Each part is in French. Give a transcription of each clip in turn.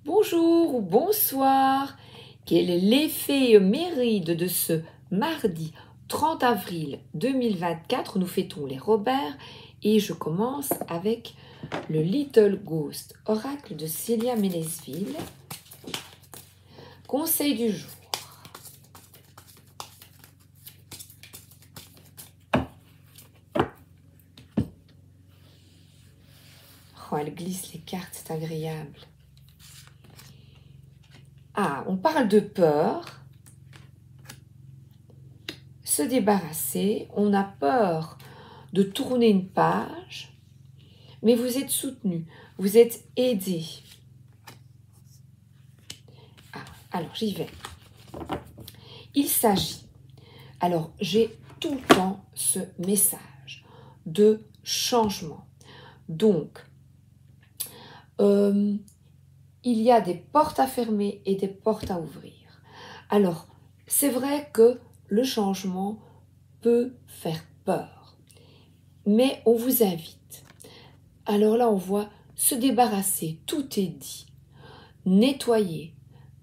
Bonjour ou bonsoir. Quel est l'effet méride de ce mardi 30 avril 2024? Nous fêtons les Robert et je commence avec le Little Ghost, oracle de Célia Ménesville. Conseil du jour. Oh, elle glisse les cartes, c'est agréable. Ah, on parle de peur. Se débarrasser, on a peur de tourner une page, mais vous êtes soutenu, vous êtes aidé. Ah, alors j'y vais. Il s'agit, alors j'ai tout le temps ce message de changement. Donc, il y a des portes à fermer et des portes à ouvrir. Alors, c'est vrai que le changement peut faire peur, mais on vous invite. Alors là, on voit se débarrasser, tout est dit. Nettoyer,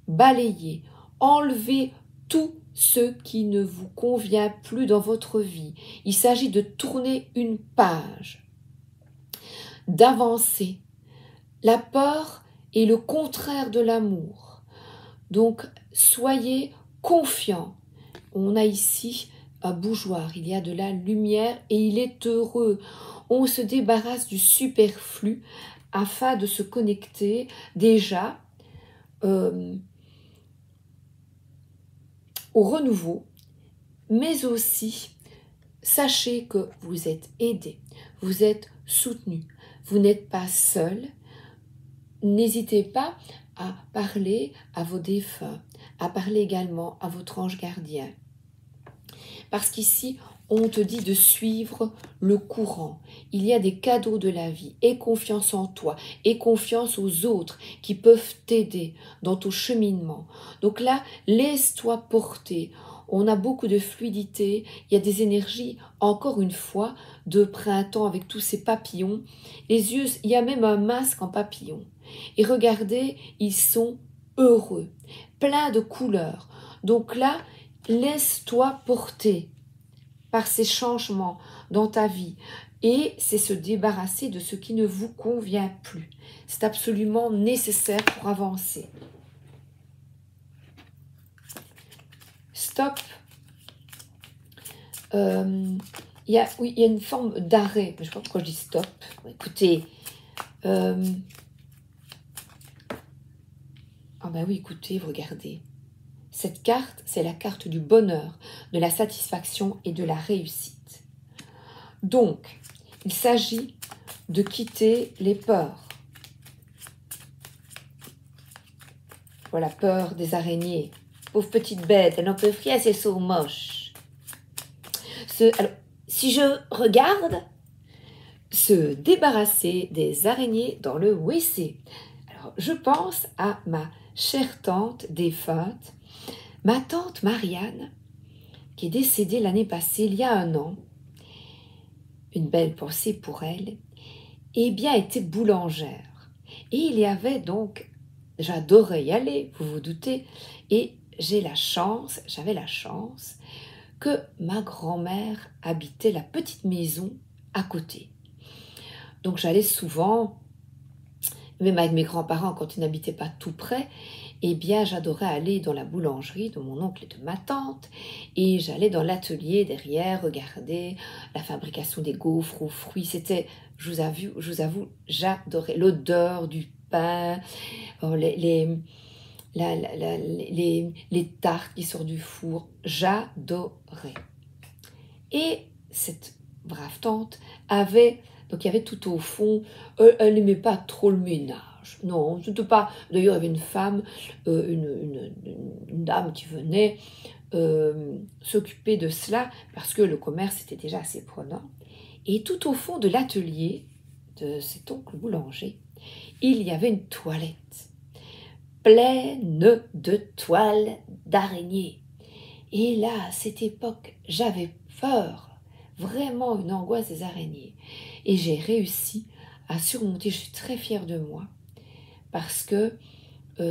balayer, enlever tout ce qui ne vous convient plus dans votre vie. Il s'agit de tourner une page, d'avancer. La peur est le contraire de l'amour. Donc, soyez confiants. On a ici un bougeoir, il y a de la lumière et il est heureux. On se débarrasse du superflu afin de se connecter déjà au renouveau, mais aussi sachez que vous êtes aidé, vous êtes soutenu, vous n'êtes pas seul. N'hésitez pas à parler à vos défunts, à parler également à votre ange gardien. Parce qu'ici, on te dit de suivre le courant. Il y a des cadeaux de la vie. Aie confiance en toi. Aie confiance aux autres qui peuvent t'aider dans ton cheminement. Donc là, laisse-toi porter. On a beaucoup de fluidité. Il y a des énergies, encore une fois, de printemps avec tous ces papillons. Les yeux, il y a même un masque en papillon. Et regardez, ils sont heureux, pleins de couleurs. Donc là, laisse-toi porter par ces changements dans ta vie et c'est se débarrasser de ce qui ne vous convient plus. C'est absolument nécessaire pour avancer. Stop. Il y a une forme d'arrêt. Je ne sais pas pourquoi je dis stop. Écoutez. Ah ben oui, écoutez, vous regardez. Cette carte, c'est la carte du bonheur, de la satisfaction et de la réussite. Donc, il s'agit de quitter les peurs. Voilà, peur des araignées. Pauvre petite bête, elle n'en peut rien, c'est so moche. Alors, si je regarde, se débarrasser des araignées dans le WC. Alors, je pense à ma chère tante défunte, ma tante Marianne, qui est décédée l'année passée, il y a 1 an. Une belle pensée pour elle. Eh bien, était boulangère. Et il y avait donc, j'adorais y aller, vous vous doutez, et j'avais la chance que ma grand-mère habitait la petite maison à côté. Donc j'allais souvent, même avec mes grands-parents quand ils n'habitaient pas tout près, eh bien j'adorais aller dans la boulangerie de mon oncle et de ma tante, et j'allais dans l'atelier derrière regarder la fabrication des gaufres aux fruits. C'était, je vous avoue, j'adorais l'odeur du pain, les tartes qui sortent du four, j'adorais. Et cette brave tante avait, donc il y avait tout au fond, elle n'aimait pas trop le ménage. Non, surtout pas. D'ailleurs, il y avait une femme, une dame qui venait s'occuper de cela parce que le commerce était déjà assez prenant. Et tout au fond de l'atelier de cet oncle boulanger, il y avait une toilette pleine de toiles d'araignées. Et là, à cette époque, j'avais peur, vraiment une angoisse des araignées. Et j'ai réussi à surmonter, je suis très fière de moi, parce que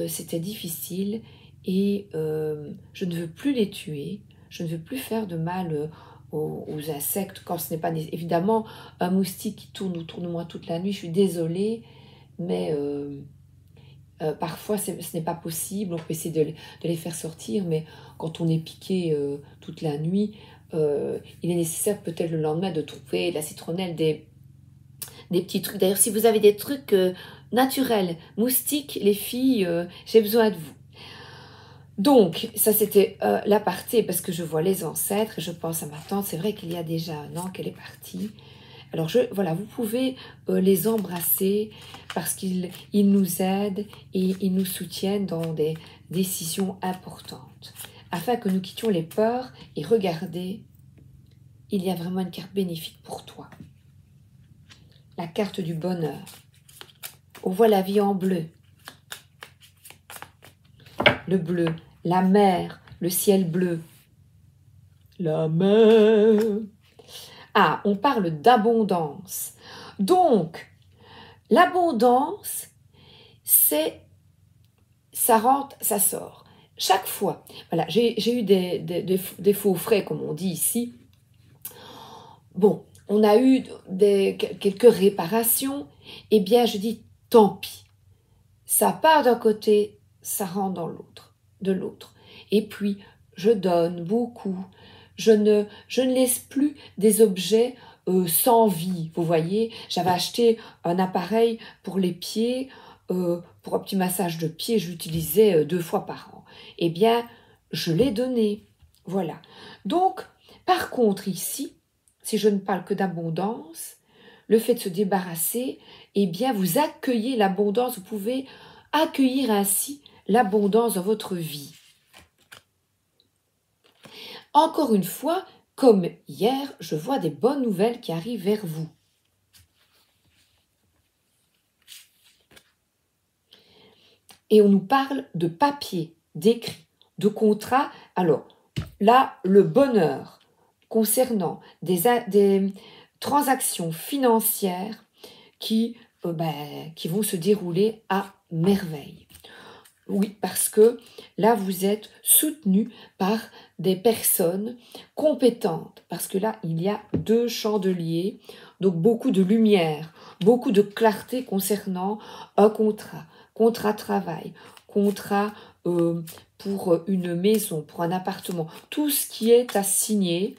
c'était difficile et je ne veux plus les tuer, je ne veux plus faire de mal aux insectes quand ce n'est pas évidemment un moustique qui tourne autour de moi toute la nuit, je suis désolée, mais parfois ce n'est pas possible, on peut essayer de les faire sortir, mais quand on est piqué toute la nuit, il est nécessaire peut-être le lendemain de trouver de la citronnelle, des petits trucs. D'ailleurs, si vous avez des trucs naturels, moustiques, les filles, j'ai besoin de vous. Donc, ça c'était la partie, parce que je vois les ancêtres, et je pense à ma tante, c'est vrai qu'il y a déjà un an qu'elle est partie. Alors, voilà, vous pouvez les embrasser, parce qu'ils nous aident et ils nous soutiennent dans des décisions importantes. Afin que nous quittions les peurs, et regardez, il y a vraiment une carte bénéfique pour toi. La carte du bonheur. On voit la vie en bleu. Le bleu, la mer, le ciel bleu. La mer. Ah, on parle d'abondance. Donc, l'abondance, c'est ça rentre, ça sort. Chaque fois, voilà, j'ai eu des faux frais, comme on dit ici. Bon, on a eu quelques réparations. Eh bien, je dis, tant pis. Ça part d'un côté, ça rentre dans l'autre, de l'autre. Et puis, je donne beaucoup. Je ne laisse plus des objets sans vie. Vous voyez, j'avais acheté un appareil pour les pieds, pour un petit massage de pieds, je l'utilisais 2 fois par an. Eh bien, je l'ai donné. Voilà. Donc, par contre, ici, si je ne parle que d'abondance, le fait de se débarrasser, eh bien, vous accueillez l'abondance. Vous pouvez accueillir ainsi l'abondance dans votre vie. Encore une fois, comme hier, je vois des bonnes nouvelles qui arrivent vers vous. Et on nous parle de papier, d'écrit, de contrat. Alors, là, le bonheur concernant des transactions financières qui vont se dérouler à merveille. Oui, parce que là, vous êtes soutenu par des personnes compétentes. Parce que là, il y a 2 chandeliers, donc beaucoup de lumière, beaucoup de clarté concernant un contrat de travail, contrat pour une maison, pour un appartement. Tout ce qui est à signer,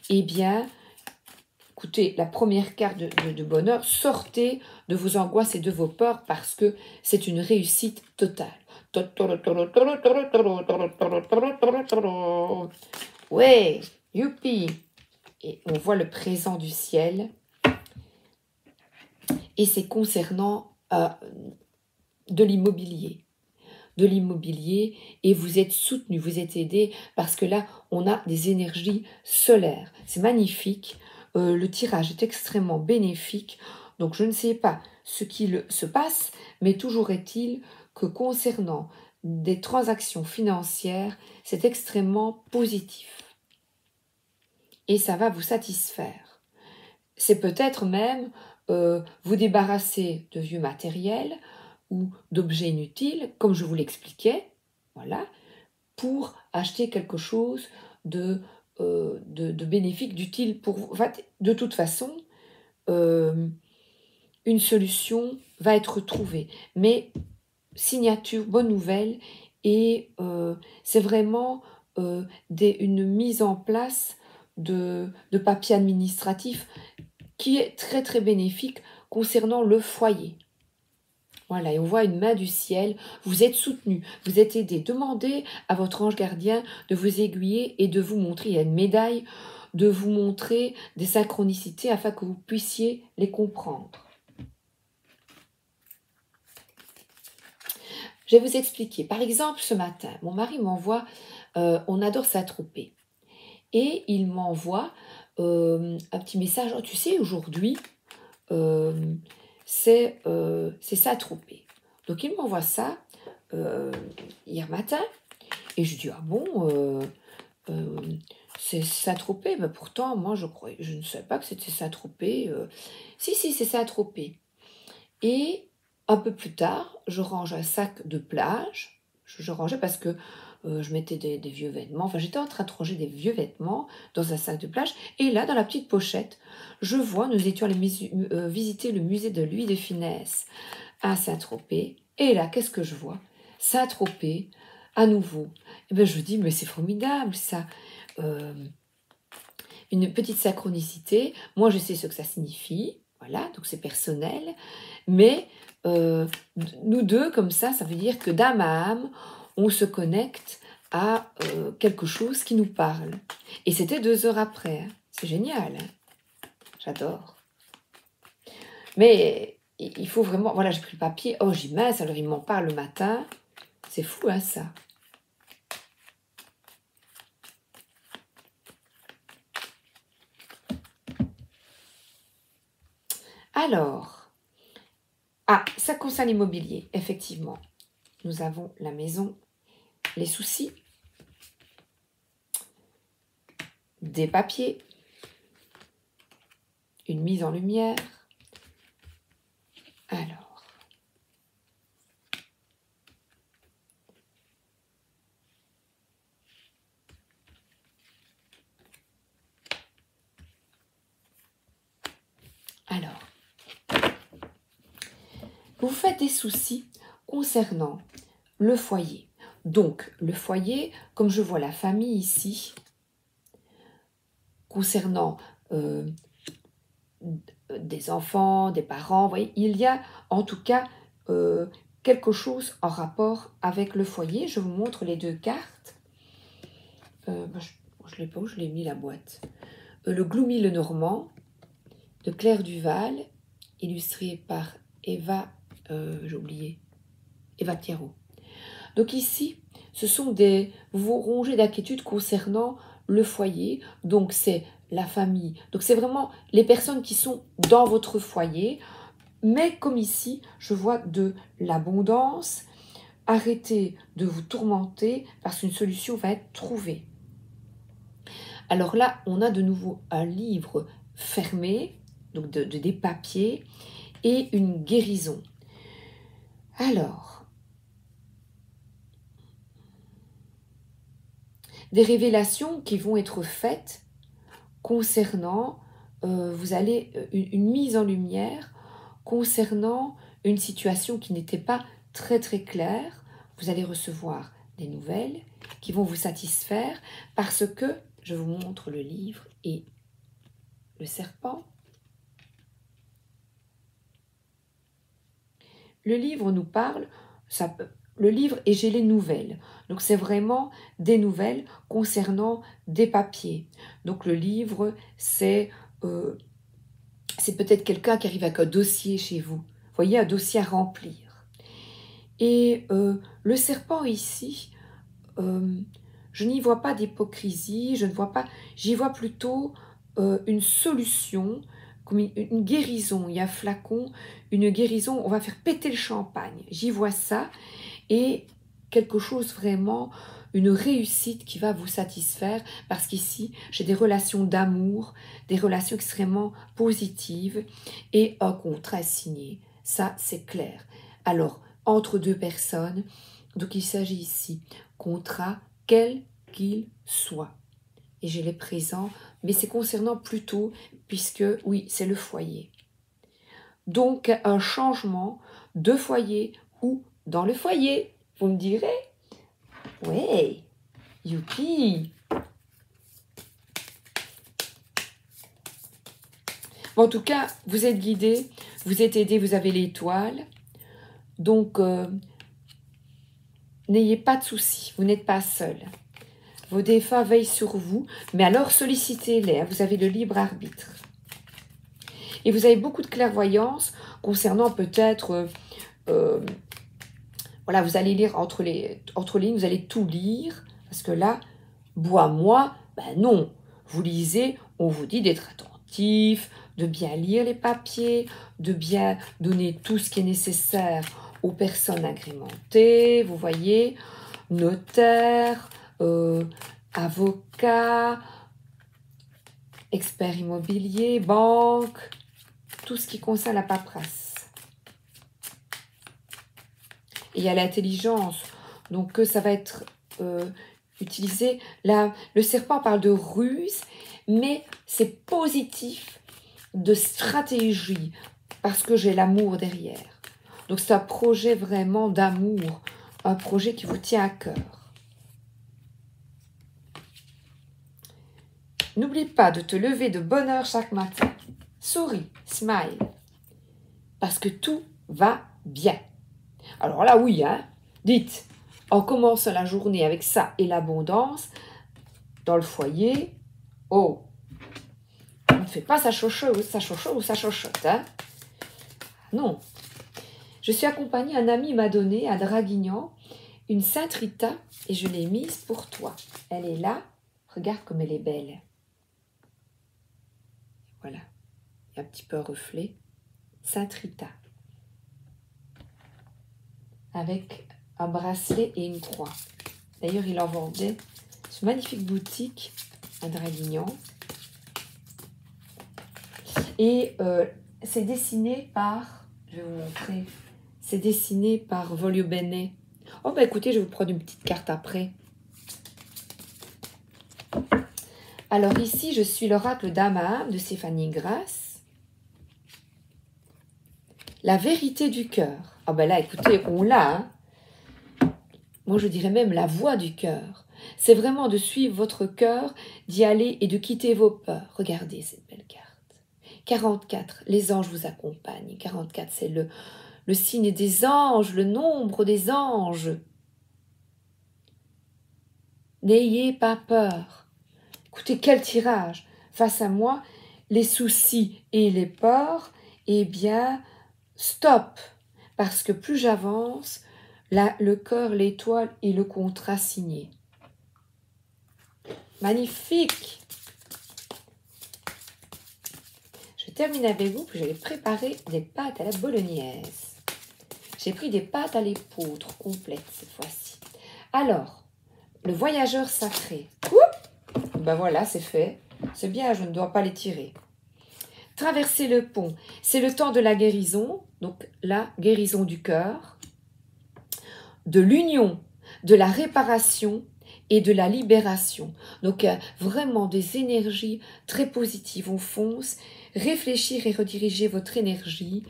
eh bien, écoutez, la première carte de bonheur, sortez de vos angoisses et de vos peurs parce que c'est une réussite totale. Ouais, youpi! Et on voit le présent du ciel. Et c'est concernant de l'immobilier. De l'immobilier et vous êtes soutenu, vous êtes aidé parce que là, on a des énergies solaires. C'est magnifique. Le tirage est extrêmement bénéfique. Donc, je ne sais pas ce qu'il se passe, mais toujours est-il que concernant des transactions financières, c'est extrêmement positif. Et ça va vous satisfaire. C'est peut-être même vous débarrasser de vieux matériel ou d'objets inutiles, comme je vous l'expliquais, voilà, pour acheter quelque chose de bénéfique, d'utile pour vous. Enfin, de toute façon, une solution va être trouvée. Mais signature, bonne nouvelle, et c'est vraiment une mise en place de papiers administratifs qui est très très bénéfique concernant le foyer. Voilà, et on voit une main du ciel, vous êtes soutenu, vous êtes aidé. Demandez à votre ange gardien de vous aiguiller et de vous montrer, il y a une médaille, de vous montrer des synchronicités afin que vous puissiez les comprendre. Je vais vous expliquer. Par exemple, ce matin, mon mari m'envoie, on adore Saint-Tropez, et il m'envoie un petit message, oh, tu sais, aujourd'hui, c'est Saint-Tropez. Donc il m'envoie ça hier matin, et je dis, ah bon, c'est Saint-Tropez, mais pourtant, moi, je ne savais pas que c'était Saint-Tropez. Si, c'est Saint-Tropez. Et un peu plus tard, je range un sac de plage. Je rangeais parce que je mettais des vieux vêtements. Enfin, j'étais en train de ranger des vieux vêtements dans un sac de plage. Et là, dans la petite pochette, je vois, nous étions allés visiter le musée de Louis de Funès à Saint-Tropez. Et là, qu'est-ce que je vois? Saint-Tropez, à nouveau. Et bien, je me dis, mais c'est formidable, ça. Une petite synchronicité. Moi, je sais ce que ça signifie. Voilà, donc c'est personnel. Mais nous deux, comme ça veut dire que d'âme à âme, on se connecte à quelque chose qui nous parle. Et c'était 2 heures après. Hein. C'est génial. Hein. J'adore. Mais il faut vraiment... Voilà, j'ai pris le papier. Oh, j'y mince, alors il m'en parle le matin. C'est fou, hein, ça. Alors, ça concerne l'immobilier, effectivement. Nous avons la maison, les soucis, des papiers, une mise en lumière. Alors, vous faites des soucis concernant le foyer. Donc, le foyer, comme je vois la famille ici, concernant des enfants, des parents, vous voyez, il y a en tout cas quelque chose en rapport avec le foyer. Je vous montre les 2 cartes. Je ne l'ai pas où je l'ai mis la boîte. Le Gloomy le Normand de Claire Duval, illustré par Eva, j'ai oublié, Eva Pierrot. Donc ici, ce sont vos rongées d'inquiétude concernant le foyer. Donc c'est la famille. Donc c'est vraiment les personnes qui sont dans votre foyer. Mais comme ici, je vois de l'abondance. Arrêtez de vous tourmenter parce qu'une solution va être trouvée. Alors là, on a de nouveau un livre fermé, donc des papiers, et une guérison. Alors, des révélations qui vont être faites concernant, vous allez, une mise en lumière concernant une situation qui n'était pas très très claire. Vous allez recevoir des nouvelles qui vont vous satisfaire parce que, je vous montre le livre et le serpent. Le livre nous parle, le livre et j'ai les nouvelles. Donc c'est vraiment des nouvelles concernant des papiers. Donc le livre, c'est peut-être quelqu'un qui arrive avec un dossier chez vous. Vous voyez, un dossier à remplir. Et le serpent ici, je n'y vois pas d'hypocrisie, j'y vois plutôt une solution, comme une guérison. Il y a un flacon, une guérison, on va faire péter le champagne. J'y vois ça et quelque chose vraiment, une réussite qui va vous satisfaire parce qu'ici, j'ai des relations d'amour, des relations extrêmement positives et un contrat signé. Ça, c'est clair. Alors, entre 2 personnes, donc il s'agit ici, contrat, quel qu'il soit. Et j'ai les présents, mais c'est concernant plutôt, puisque, oui, c'est le foyer. Donc, un changement de foyer ou dans le foyer, vous me direz. Ouais, youpi. Bon, en tout cas, vous êtes guidé, vous êtes aidé, vous avez l'étoile. Donc, n'ayez pas de soucis, vous n'êtes pas seul. Vos défunts veillent sur vous, mais alors sollicitez-les, hein, vous avez le libre arbitre. Et vous avez beaucoup de clairvoyance concernant peut-être, voilà, vous allez lire entre les lignes, vous allez tout lire, parce que là, bois-moi, ben non, vous lisez, on vous dit d'être attentif, de bien lire les papiers, de bien donner tout ce qui est nécessaire aux personnes agrémentées, vous voyez, notaire, avocat, expert immobilier, banque, tout ce qui concerne la paperasse. il y a l'intelligence. Donc, ça va être utilisé. Là, le serpent parle de ruse, mais c'est positif, de stratégie, parce que j'ai l'amour derrière. Donc, c'est un projet vraiment d'amour, un projet qui vous tient à cœur. N'oublie pas de te lever de bonne heure chaque matin. Souris, smile, parce que tout va bien. Alors là, oui, hein, dites, en commençant la journée avec ça et l'abondance, dans le foyer, oh, on ne fait pas sa chochotte ou sa chochotte, hein. Non. Je suis accompagnée, un ami m'a donné à Draguignan une Sainte Rita et je l'ai mise pour toi. Elle est là, regarde comme elle est belle. Voilà, il y a un petit peu un reflet. Sainte Rita. Avec un bracelet et une croix. D'ailleurs, il en vendait ce magnifique boutique à Draguignan. Et c'est dessiné par, je vais vous montrer, c'est dessiné par Voglio Bene. Oh bah écoutez, je vais vous prendre une petite carte après. Alors ici, je suis l'oracle d'Amaham de Stéphanie Grasse. La vérité du cœur. Ah ben là, écoutez, on l'a, hein. Moi, je dirais même la voix du cœur. C'est vraiment de suivre votre cœur, d'y aller et de quitter vos peurs. Regardez cette belle carte. 44, les anges vous accompagnent. 44, c'est le signe des anges, le nombre des anges. N'ayez pas peur. Écoutez, quel tirage. Face à moi, les soucis et les peurs, eh bien, stop. Parce que plus j'avance, là, le cœur, l'étoile et le contrat signé. Magnifique. Je termine avec vous, puis j'avais préparé des pâtes à la bolognaise. J'ai pris des pâtes à l'épeautre complètes cette fois-ci. Alors, le voyageur sacré. Ben voilà, c'est fait. C'est bien, je ne dois pas les tirer. Traverser le pont, c'est le temps de la guérison. Donc la guérison du cœur, de l'union, de la réparation et de la libération. Donc vraiment des énergies très positives. On fonce, réfléchir et rediriger votre énergie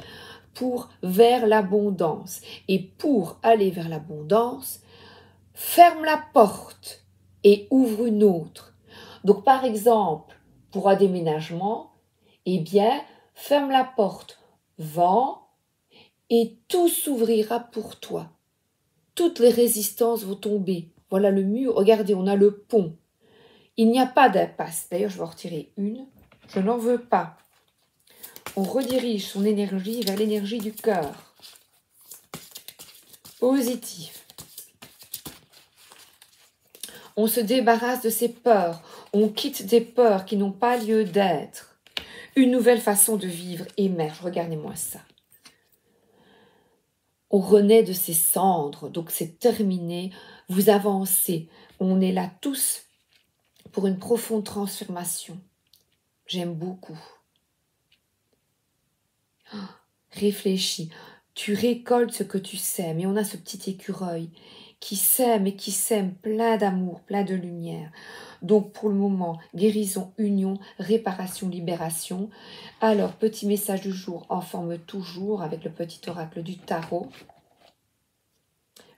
vers l'abondance. Et pour aller vers l'abondance, ferme la porte et ouvre une autre. Donc par exemple, pour un déménagement, eh bien, ferme la porte, vends et tout s'ouvrira pour toi. Toutes les résistances vont tomber. Voilà le mur, regardez, on a le pont. Il n'y a pas d'impasse. D'ailleurs, je vais en retirer une. Je n'en veux pas. On redirige son énergie vers l'énergie du cœur. Positif. On se débarrasse de ses peurs. On quitte des peurs qui n'ont pas lieu d'être. Une nouvelle façon de vivre émerge. Regardez-moi ça. On renaît de ses cendres. Donc c'est terminé. Vous avancez. On est là tous pour une profonde transformation. J'aime beaucoup. Réfléchis. Tu récoltes ce que tu sèmes. Et on a ce petit écureuil qui sème et qui sème plein d'amour, plein de lumière. Donc pour le moment, guérison, union, réparation, libération. Alors, petit message du jour, en forme toujours avec le petit oracle du tarot.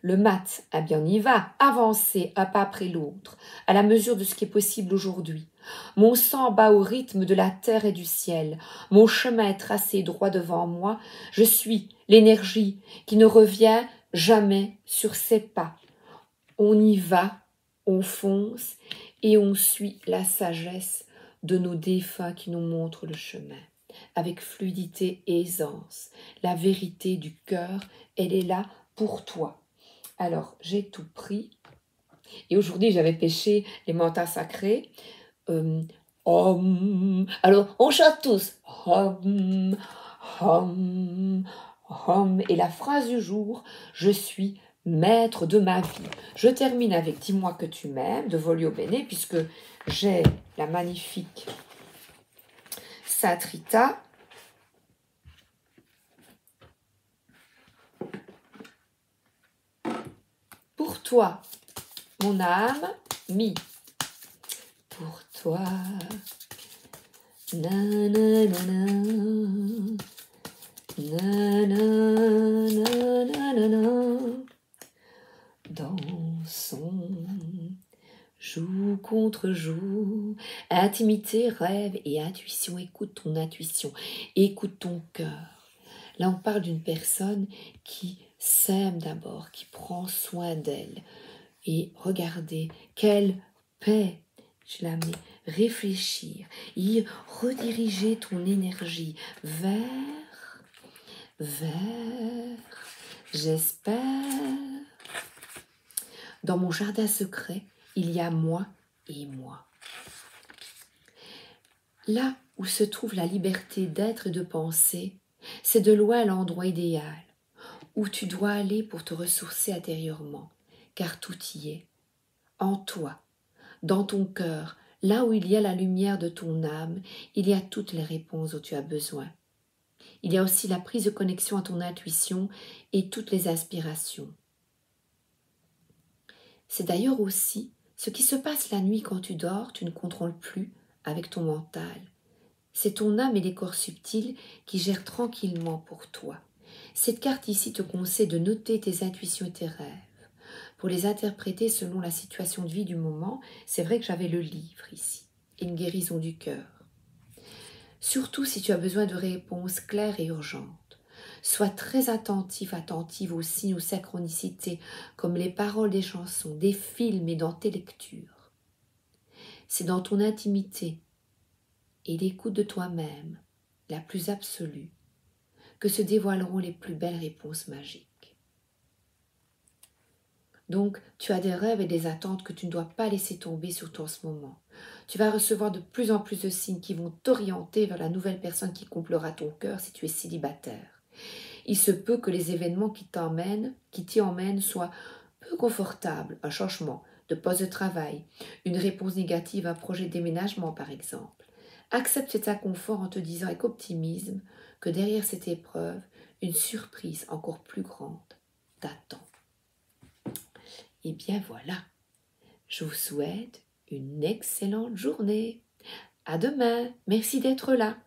Le mat, eh bien on y va, avancer un pas après l'autre, à la mesure de ce qui est possible aujourd'hui. Mon sang bat au rythme de la terre et du ciel. Mon chemin est tracé droit devant moi. Je suis l'énergie qui ne revient jamais sur ses pas. On y va, on fonce et on suit la sagesse de nos défunts qui nous montrent le chemin. Avec fluidité et aisance. La vérité du cœur, elle est là pour toi. Alors, j'ai tout pris. Et aujourd'hui, j'avais pêché les mantas sacrés. Alors, on chante tous. Hum, hum, hum. Et la phrase du jour, je suis maître de ma vie. Je termine avec Dis-moi que tu m'aimes de Voglio Bene, puisque j'ai la magnifique Sainte Rita. Pour toi, mon âme, mi. Pour toi, nanana, nanana, dansons, joue contre joue, intimité, rêve et intuition. Écoute ton intuition, écoute ton cœur. Là, on parle d'une personne qui s'aime d'abord, qui prend soin d'elle. Et regardez, quelle paix, je la mets, réfléchir, y rediriger ton énergie vers, j'espère. Dans mon jardin secret, il y a moi et moi. Là où se trouve la liberté d'être et de penser, c'est de loin l'endroit idéal où tu dois aller pour te ressourcer intérieurement, car tout y est, en toi, dans ton cœur, là où il y a la lumière de ton âme, il y a toutes les réponses dont tu as besoin. Il y a aussi la prise de connexion à ton intuition et toutes les inspirations. C'est d'ailleurs aussi ce qui se passe la nuit quand tu dors, tu ne contrôles plus avec ton mental. C'est ton âme et les corps subtils qui gèrent tranquillement pour toi. Cette carte ici te conseille de noter tes intuitions et tes rêves, pour les interpréter selon la situation de vie du moment. C'est vrai que j'avais le livre ici, une guérison du cœur. Surtout si tu as besoin de réponses claires et urgentes. Sois très attentive aux signes ou synchronicités, comme les paroles des chansons, des films et dans tes lectures. C'est dans ton intimité et l'écoute de toi-même, la plus absolue, que se dévoileront les plus belles réponses magiques. Donc, tu as des rêves et des attentes que tu ne dois pas laisser tomber sur toi en ce moment. Tu vas recevoir de plus en plus de signes qui vont t'orienter vers la nouvelle personne qui comblera ton cœur si tu es célibataire. Il se peut que les événements qui t'y emmènent soient peu confortables, un changement de poste de travail, une réponse négative à un projet de déménagement par exemple. Accepte cet inconfort en te disant avec optimisme que derrière cette épreuve, une surprise encore plus grande t'attend. Et bien voilà, je vous souhaite une excellente journée. À demain, merci d'être là.